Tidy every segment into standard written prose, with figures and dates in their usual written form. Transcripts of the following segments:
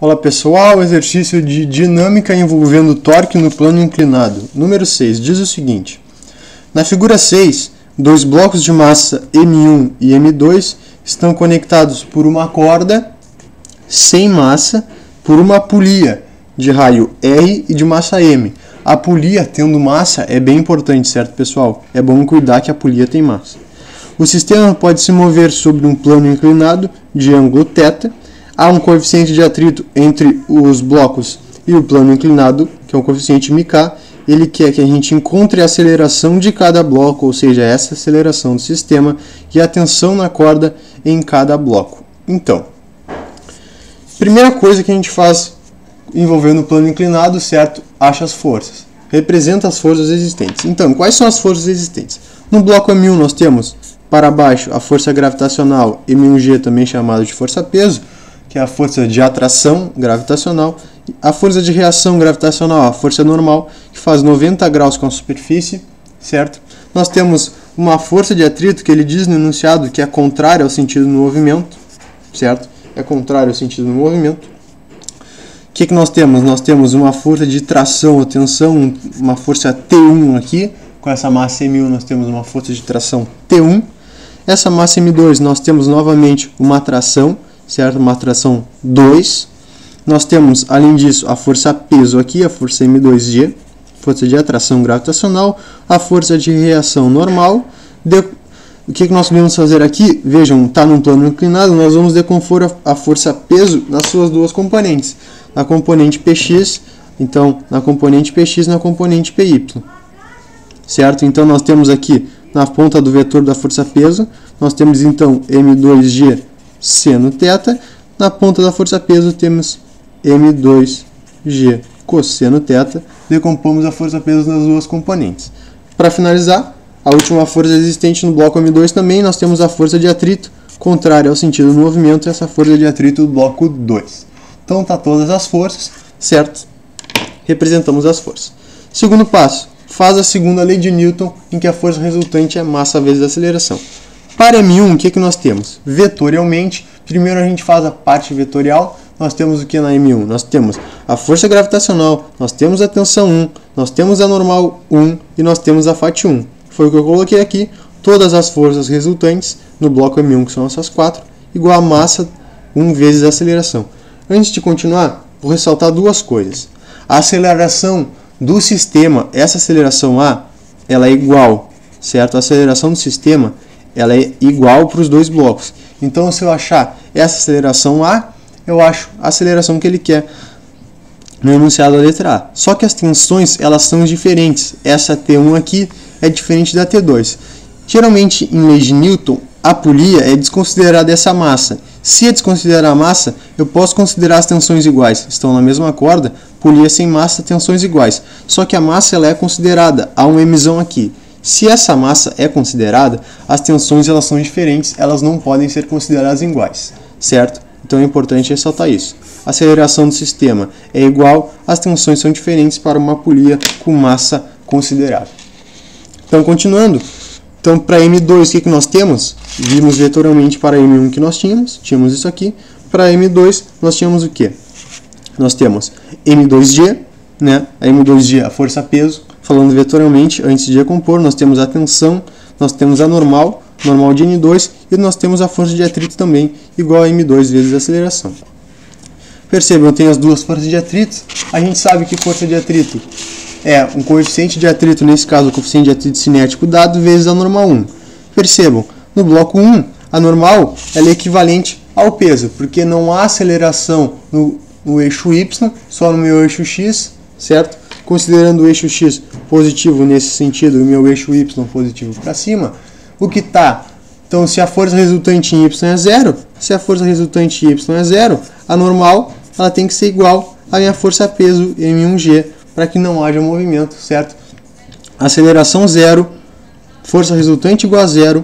Olá pessoal, exercício de dinâmica envolvendo torque no plano inclinado. Número 6 diz o seguinte: na figura 6, dois blocos de massa M1 e M2 estão conectados por uma corda sem massa por uma polia de raio R e de massa M. A polia tendo massa é bem importante, certo pessoal? É bom cuidar que a polia tem massa. O sistema pode se mover sobre um plano inclinado de ângulo θ. Há um coeficiente de atrito entre os blocos e o plano inclinado, que é um coeficiente μk. Ele quer que a gente encontre a aceleração de cada bloco, ou seja, essa aceleração do sistema, e a tensão na corda em cada bloco. Então, primeira coisa que a gente faz envolvendo o plano inclinado, certo? Acha as forças. Representa as forças existentes. Então, quais são as forças existentes? No bloco M1 nós temos para baixo a força gravitacional M1G, também chamada de força-peso, que é a força de atração gravitacional, a força de reação gravitacional, a força normal, que faz 90 graus com a superfície, certo? Nós temos uma força de atrito, que ele diz no enunciado que é contrária ao sentido do movimento, certo? É contrário ao sentido do movimento. O que nós temos? Nós temos uma força de tração ou tensão, uma força T1 aqui, com essa massa M1 nós temos uma força de tração T1. Essa massa M2 nós temos novamente uma atração, certo? Uma atração 2. Nós temos, além disso, a força peso aqui, a força M2G, força de atração gravitacional, a força de reação normal. O que nós vamos fazer aqui? Vejam, está num plano inclinado, nós vamos decompor a força peso nas suas duas componentes. Na componente Px, então, na componente Px e na componente Py. Certo? Então, nós temos aqui, na ponta do vetor da força peso, nós temos, então, M2G seno θ, na ponta da força peso temos M2G cosseno θ, decompomos a força peso nas duas componentes. Para finalizar, a última força existente no bloco M2 também, nós temos a força de atrito, contrária ao sentido do movimento, essa força de atrito do bloco 2. Então tá todas as forças, certo? Representamos as forças. Segundo passo, faz a segunda lei de Newton, em que a força resultante é massa vezes a aceleração. Para M1, o que nós temos? Vetorialmente, primeiro a gente faz a parte vetorial, nós temos o que na M1? Nós temos a força gravitacional, nós temos a tensão 1, nós temos a normal 1 e nós temos a Φ 1. Foi o que eu coloquei aqui, todas as forças resultantes no bloco M1, que são essas 4, igual a massa 1 vezes a aceleração. Antes de continuar, vou ressaltar duas coisas. A aceleração do sistema, essa aceleração A, ela é igual, certo? A aceleração do sistema ela é igual para os dois blocos. Então, se eu achar essa aceleração A, eu acho a aceleração que ele quer no enunciado da letra A. Só que as tensões, elas são diferentes. Essa T1 aqui é diferente da T2. Geralmente, em lei de Newton, a polia é desconsiderada essa massa. Se é desconsiderar a massa, eu posso considerar as tensões iguais. Estão na mesma corda, polia sem massa, tensões iguais. Só que a massa ela é considerada, há um Mzão aqui. Se essa massa é considerada, as tensões elas são diferentes, elas não podem ser consideradas iguais, certo? Então é importante ressaltar isso. A aceleração do sistema é igual, as tensões são diferentes para uma polia com massa considerável. Então, continuando. Então, para M2, o que nós temos? Vimos vetorialmente para M1 que nós tínhamos isso aqui. Para M2, nós tínhamos o quê? Nós temos M2G, né? A M2G, a força-peso. Falando vetorialmente, antes de decompor, nós temos a tensão, nós temos a normal de N2, e nós temos a força de atrito também, igual a M2 vezes a aceleração. Percebam, eu tenho as duas forças de atrito. A gente sabe que força de atrito é um coeficiente de atrito, nesse caso o coeficiente de atrito cinético dado, vezes a normal 1. Percebam, no bloco 1, a normal ela é equivalente ao peso, porque não há aceleração no eixo Y, só no meu eixo X, certo? Considerando o eixo X positivo nesse sentido e o meu eixo Y positivo para cima, o que está? Então, se a força resultante em Y é 0, se a força resultante em Y é 0, a normal ela tem que ser igual à minha força-peso M1G, para que não haja movimento, certo? Aceleração 0, força resultante igual a 0,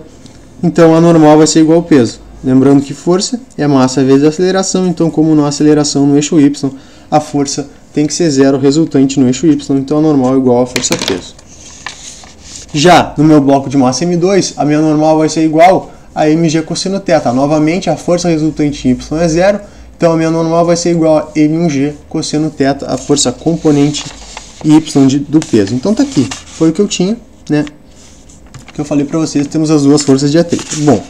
então a normal vai ser igual ao peso. Lembrando que força é massa vezes a aceleração, então como não há aceleração no eixo Y, a força tem que ser 0 resultante no eixo Y, então a normal é igual a força-peso. Já no meu bloco de massa M2, a minha normal vai ser igual a mg cosseno θ. Novamente, a força resultante em Y é 0 Então a minha normal vai ser igual a M1G cosseno θ, a força componente y do peso. Então tá aqui, foi o que eu tinha, né? Que eu falei para vocês, temos as duas forças de atrito. Bom,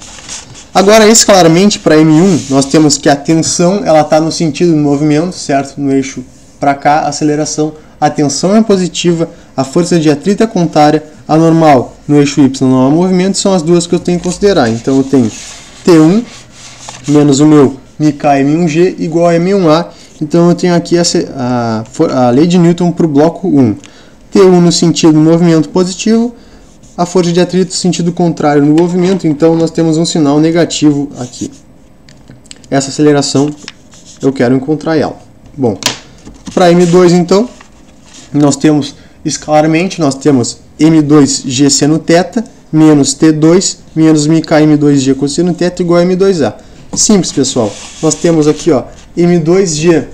agora escalarmente para M1, nós temos que a tensão ela está no sentido do movimento, certo? No eixo para cá, aceleração, a tensão é positiva, a força de atrito é contrária, a normal no eixo Y não há movimento, são as duas que eu tenho que considerar. Então eu tenho T1 menos o meu μm1g igual a M1A. Então eu tenho aqui a lei de Newton para o bloco 1. T1 no sentido do movimento positivo, a força de atrito no sentido contrário no movimento, então nós temos um sinal negativo aqui. Essa aceleração, eu quero encontrar ela. Bom, para M2 então, nós temos escalarmente, nós temos M2G seno θ menos T2 menos μm2G cosseno θ igual a M2A. Simples, pessoal. Nós temos aqui, ó, M2G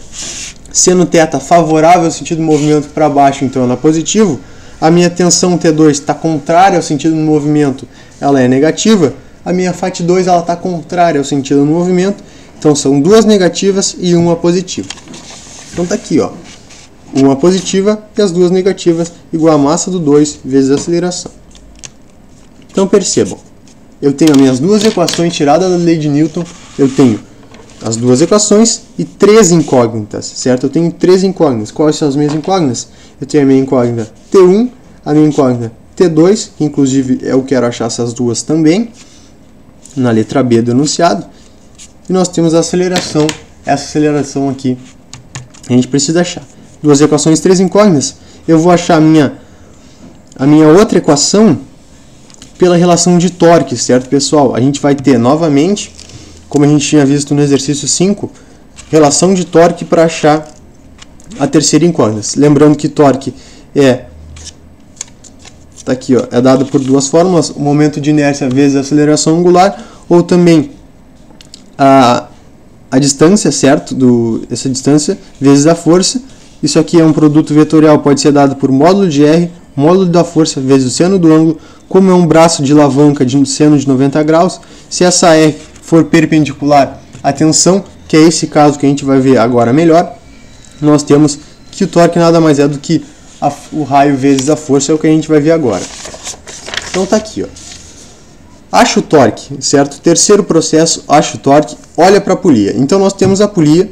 seno θ favorável ao sentido do movimento para baixo, então ela é positivo. A minha tensão T2 está contrária ao sentido do movimento, ela é negativa. A minha FAT2 ela está contrária ao sentido do movimento, então são duas negativas e uma positiva. Então tá aqui, ó, uma positiva e as duas negativas igual a massa do 2 vezes a aceleração. Então percebam, eu tenho as minhas duas equações tiradas da lei de Newton, eu tenho as duas equações e três incógnitas, certo? Eu tenho três incógnitas. Quais são as minhas incógnitas? Eu tenho a minha incógnita T1, a minha incógnita T2, que inclusive eu quero achar essas duas também, na letra B do enunciado. E nós temos a aceleração, essa aceleração aqui, a gente precisa achar. Duas equações, três incógnitas. Eu vou achar a minha outra equação pela relação de torque, certo, pessoal? A gente vai ter novamente, como a gente tinha visto no exercício 5, relação de torque para achar a terceira incógnita. Lembrando que torque tá aqui, ó, é dado por duas fórmulas, o momento de inércia vezes a aceleração angular, ou também a distância, certo? Essa distância vezes a força. Isso aqui é um produto vetorial, pode ser dado por módulo de R, módulo da força vezes o seno do ângulo. Como é um braço de alavanca de seno de 90 graus, se essa R for perpendicular à tensão, que é esse caso que a gente vai ver agora melhor, nós temos que o torque nada mais é do que o raio vezes a força, é o que a gente vai ver agora. Então tá aqui, ó. Acha o torque, certo? Terceiro processo, acha o torque, olha para a polia. Então nós temos a polia,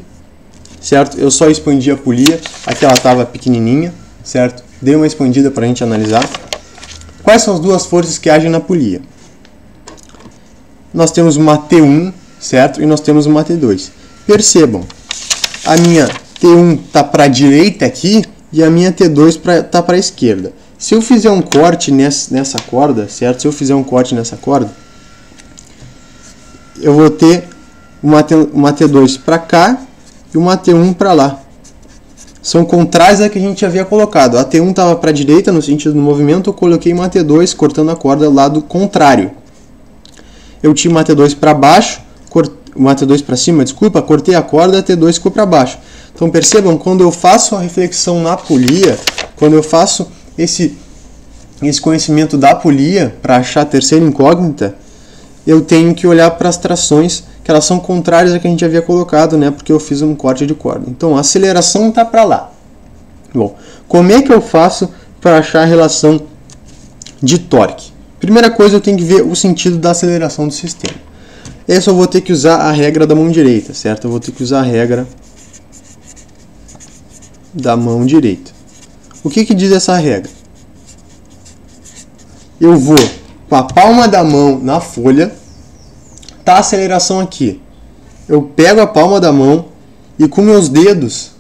certo? Eu só expandi a polia, aqui ela estava pequenininha, certo? Dei uma expandida para a gente analisar. Quais são as duas forças que agem na polia? Nós temos uma T1, certo? E nós temos uma T2. Percebam, a minha T1 está para a direita aqui e a minha T2 está para a esquerda. Se eu fizer um corte nessa corda, certo? Se eu fizer um corte nessa corda, eu vou ter uma T2 para cá e uma T1 para lá. São contrárias a que a gente havia colocado. A T1 estava para a direita no sentido do movimento, eu coloquei uma T2 cortando a corda do lado contrário. Eu tinha uma T2 para baixo, uma T2 para cima, desculpa, cortei a corda, a T2 ficou para baixo. Então percebam, quando eu faço a reflexão na polia, quando eu faço esse conhecimento da polia para achar a terceira incógnita, eu tenho que olhar para as trações, que elas são contrárias a que a gente havia colocado, né? Porque eu fiz um corte de corda. Então a aceleração está para lá. Bom, como é que eu faço para achar a relação de torque? Primeira coisa, eu tenho que ver o sentido da aceleração do sistema. Esse eu vou ter que usar a regra da mão direita, certo? Eu vou ter que usar a regra da mão direita. O que diz essa regra? Eu vou com a palma da mão na folha, tá a aceleração aqui. Eu pego a palma da mão e com meus dedos,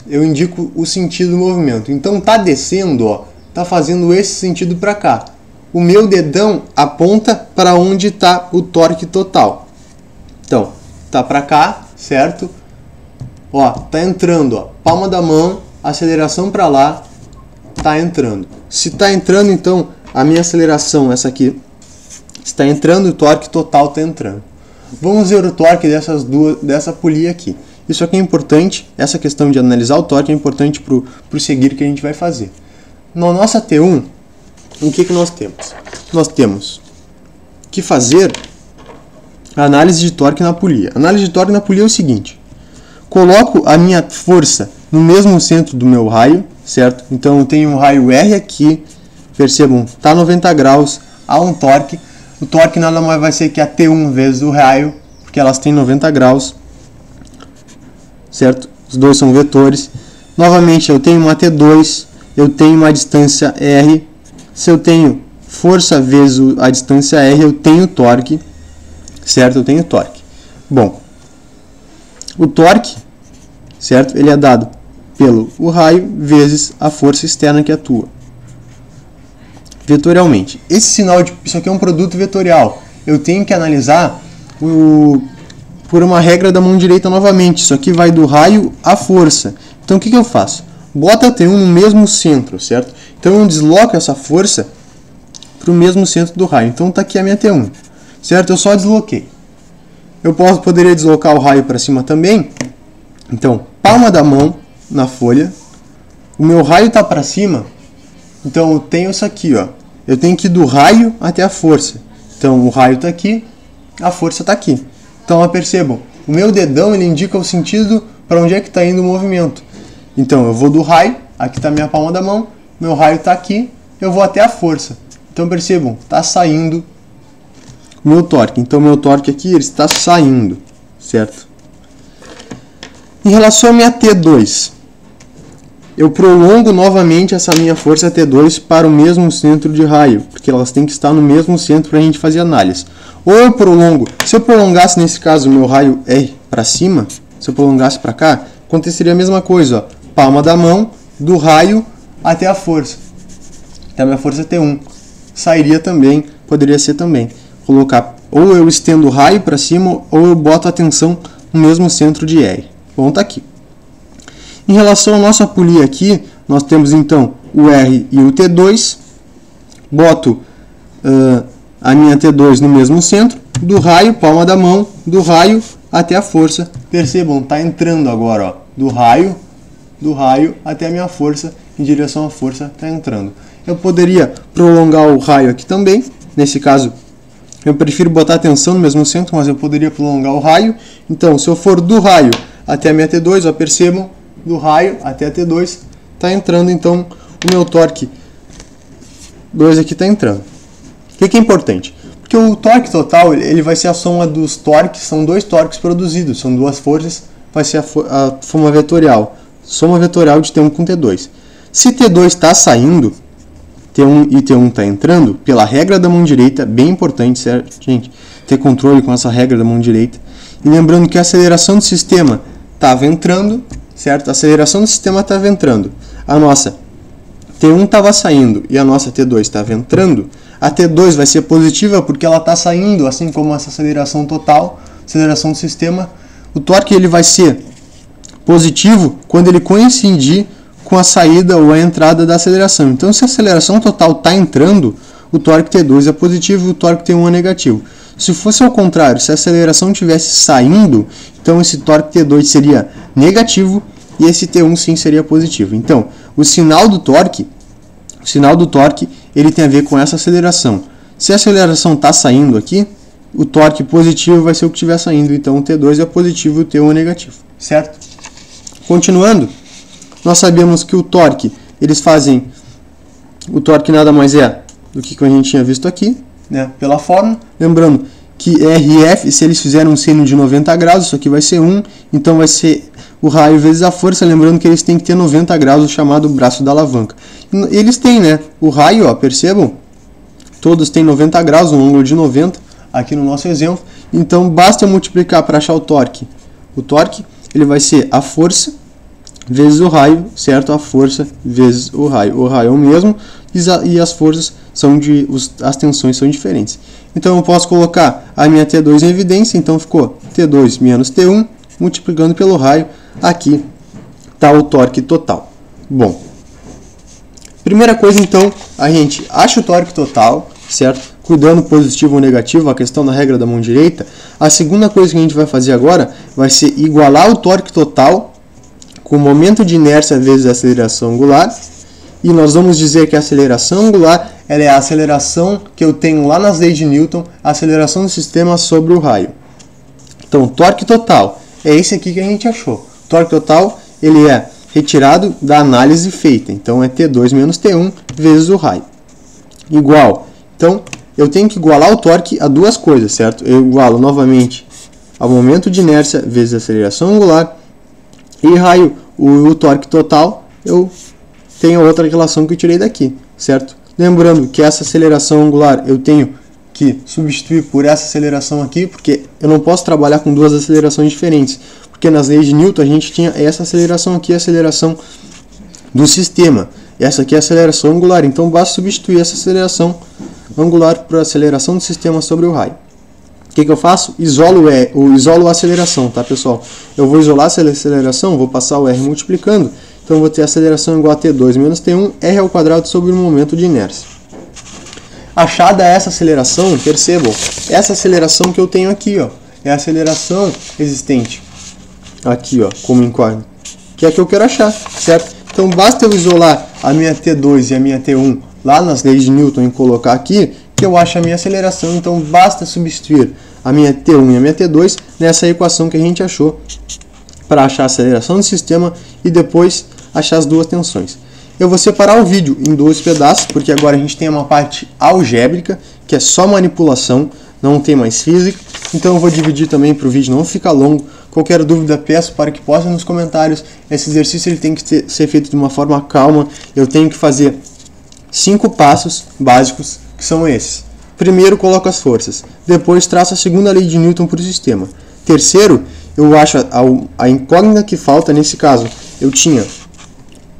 eu indico o sentido do movimento. Então tá descendo, ó, tá fazendo esse sentido para cá. O meu dedão aponta para onde está o torque total. Então, tá para cá, certo? Ó, tá entrando, ó, palma da mão, aceleração para lá, tá entrando. Se tá entrando, então a minha aceleração, essa aqui, está entrando, o torque total está entrando. Vamos ver o torque dessa polia aqui. Isso aqui é importante, essa questão de analisar o torque é importante para o seguir que a gente vai fazer. Na nossa T1, o que nós temos? Nós temos que fazer a análise de torque na polia. A análise de torque na polia é o seguinte. coloco a minha força no mesmo centro do meu raio, certo? Então eu tenho um raio R aqui, percebam, está 90 graus, há um torque. O torque nada mais vai ser que a T1 vezes o raio, porque elas têm 90 graus, certo? Os dois são vetores. Novamente, eu tenho uma T2, eu tenho uma distância R. Se eu tenho força vezes a distância R, eu tenho torque, certo? Eu tenho torque. Bom, o torque, certo? Ele é dado pelo o raio vezes a força externa que atua vetorialmente. Esse sinal, isso aqui é um produto vetorial. Eu tenho que analisar por uma regra da mão direita novamente. Isso aqui vai do raio à força. Então o que eu faço? Bota a T1 no mesmo centro, certo? Então eu desloco essa força para o mesmo centro do raio. Então está aqui a minha T1, certo? Eu só desloquei. Eu poderia deslocar o raio para cima também. Então, palma da mão na folha. O meu raio está para cima. Então eu tenho isso aqui, ó. Eu tenho que ir do raio até a força. Então o raio está aqui, a força está aqui. Então percebam, o meu dedão ele indica o sentido para onde é que está indo o movimento. Então eu vou do raio, aqui está a minha palma da mão, meu raio está aqui, eu vou até a força. Então percebam, está saindo o meu torque. Então meu torque aqui ele está saindo, certo? Em relação à minha T2, eu prolongo novamente essa minha força T2 para o mesmo centro de raio, porque elas têm que estar no mesmo centro para a gente fazer análise. Ou eu prolongo, se eu prolongasse nesse caso o meu raio R para cima, se eu prolongasse para cá, aconteceria a mesma coisa, ó, palma da mão, do raio até a força, até a minha força T1. Sairia também, poderia ser também, colocar, ou eu estendo o raio para cima, ou eu boto a tensão no mesmo centro de R. Bom, tá aqui. Em relação à nossa polia aqui, nós temos então o R e o T2. Boto a minha T2 no mesmo centro, do raio, palma da mão, do raio até a força. Percebam, está entrando agora, ó, do raio até a minha força, em direção à força, está entrando. Eu poderia prolongar o raio aqui também. Nesse caso, eu prefiro botar a tensão no mesmo centro, mas eu poderia prolongar o raio. Então, se eu for do raio até a minha T2, ó, percebam, do raio até a T2 está entrando, então o meu torque 2 aqui está entrando. O que é importante? Porque o torque total ele vai ser a soma dos torques, são dois torques produzidos, são duas forças, vai ser a soma vetorial de T1 com T2. Se T2 está saindo, T1 e T1 está entrando, pela regra da mão direita, bem importante, certo, gente, ter controle com essa regra da mão direita. E lembrando que a aceleração do sistema estava entrando, certo? A aceleração do sistema estava entrando. A nossa T1 estava saindo e a nossa T2 estava entrando. A T2 vai ser positiva porque ela está saindo, assim como essa aceleração total, aceleração do sistema. O torque ele vai ser positivo quando ele coincidir com a saída ou a entrada da aceleração. Então, se a aceleração total está entrando, o torque T2 é positivo e o torque T1 é negativo. Se fosse ao contrário, se a aceleração estivesse saindo, então esse torque T2 seria negativo e esse T1 sim seria positivo. Então, o sinal do torque ele tem a ver com essa aceleração. Se a aceleração está saindo aqui, o torque positivo vai ser o que estiver saindo. Então, o T2 é positivo e o T1 é negativo. Certo? Continuando, nós sabemos que o torque, o torque nada mais é do que a gente tinha visto aqui, né, pela fórmula. Lembrando que R e F, se eles fizerem um seno de 90 graus, isso aqui vai ser 1, então vai ser o raio vezes a força, lembrando que eles têm que ter 90 graus, o chamado braço da alavanca. Eles têm, né, o raio, ó, percebam, todos têm 90 graus, um ângulo de 90, aqui no nosso exemplo, então basta eu multiplicar para achar o torque. O torque, ele vai ser a força vezes o raio, certo? A força vezes o raio. O raio é o mesmo e as forças as tensões são diferentes. Então eu posso colocar a minha T2 em evidência, então ficou T2 menos T1, multiplicando pelo raio, aqui está o torque total. Bom, primeira coisa então, a gente acha o torque total, certo? Cuidando positivo ou negativo, a questão da regra da mão direita. A segunda coisa que a gente vai fazer agora vai ser igualar o torque total com o momento de inércia vezes a aceleração angular. E nós vamos dizer que a aceleração angular ela é a aceleração que eu tenho lá nas leis de Newton, a aceleração do sistema sobre o raio. Então, o torque total é esse aqui que a gente achou. torque total ele é retirado da análise feita, então é T2 menos T1 vezes o raio. Igual, então eu tenho que igualar o torque a duas coisas, certo? Eu igualo novamente ao momento de inércia vezes a aceleração angular, e raio o torque total, eu tenho outra relação que eu tirei daqui, certo? Lembrando que essa aceleração angular eu tenho que substituir por essa aceleração aqui, porque eu não posso trabalhar com duas acelerações diferentes, porque nas leis de Newton a gente tinha essa aceleração aqui, a aceleração do sistema, e essa aqui é a aceleração angular, então basta substituir essa aceleração angular por aceleração do sistema sobre o raio. O que eu faço? Isolo a aceleração, tá, pessoal? Eu vou isolar essa aceleração, vou passar o R multiplicando, então eu vou ter a aceleração igual a T2 menos T1, R ao quadrado sobre o momento de inércia. Achada essa aceleração, percebam, essa aceleração que eu tenho aqui, ó, é a aceleração existente aqui, ó, como incógnita, que é a que eu quero achar, certo? Então basta eu isolar a minha T2 e a minha T1 lá nas leis de Newton e colocar aqui, que eu acho a minha aceleração. Então basta substituir a minha T1 e a minha T2 nessa equação que a gente achou para achar a aceleração do sistema e depois achar as duas tensões. Eu vou separar o vídeo em dois pedaços, porque agora a gente tem uma parte algébrica, que é só manipulação, não tem mais física. Então eu vou dividir também para o vídeo não ficar longo. Qualquer dúvida peço para que postem nos comentários. Esse exercício ele tem que ser feito de uma forma calma. Eu tenho que fazer 5 passos básicos, que são esses. Primeiro, coloco as forças. Depois, traço a segunda lei de Newton para o sistema. Terceiro, eu acho a incógnita que falta. Nesse caso, eu tinha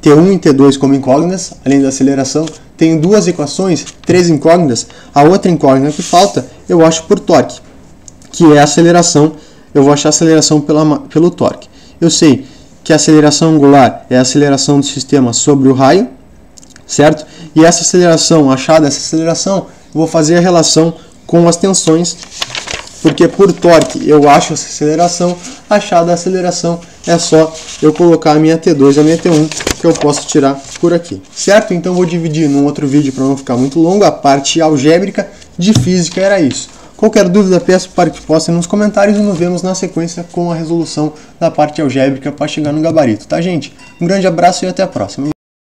T1 e T2 como incógnitas, além da aceleração. Tenho duas equações, 3 incógnitas. A outra incógnita que falta, eu acho por torque, que é a aceleração. Eu vou achar a aceleração pelo torque. Eu sei que a aceleração angular é a aceleração do sistema sobre o raio, certo? E essa aceleração, achada essa aceleração, eu vou fazer a relação com as tensões, porque por torque eu acho essa aceleração, achada a aceleração é só eu colocar a minha T2 e a minha T1, que eu posso tirar por aqui, certo? Então vou dividir num outro vídeo para não ficar muito longo, a parte algébrica de física era isso. Qualquer dúvida peço para que postem nos comentários e nos vemos na sequência com a resolução da parte algébrica para chegar no gabarito, tá, gente? Um grande abraço e até a próxima.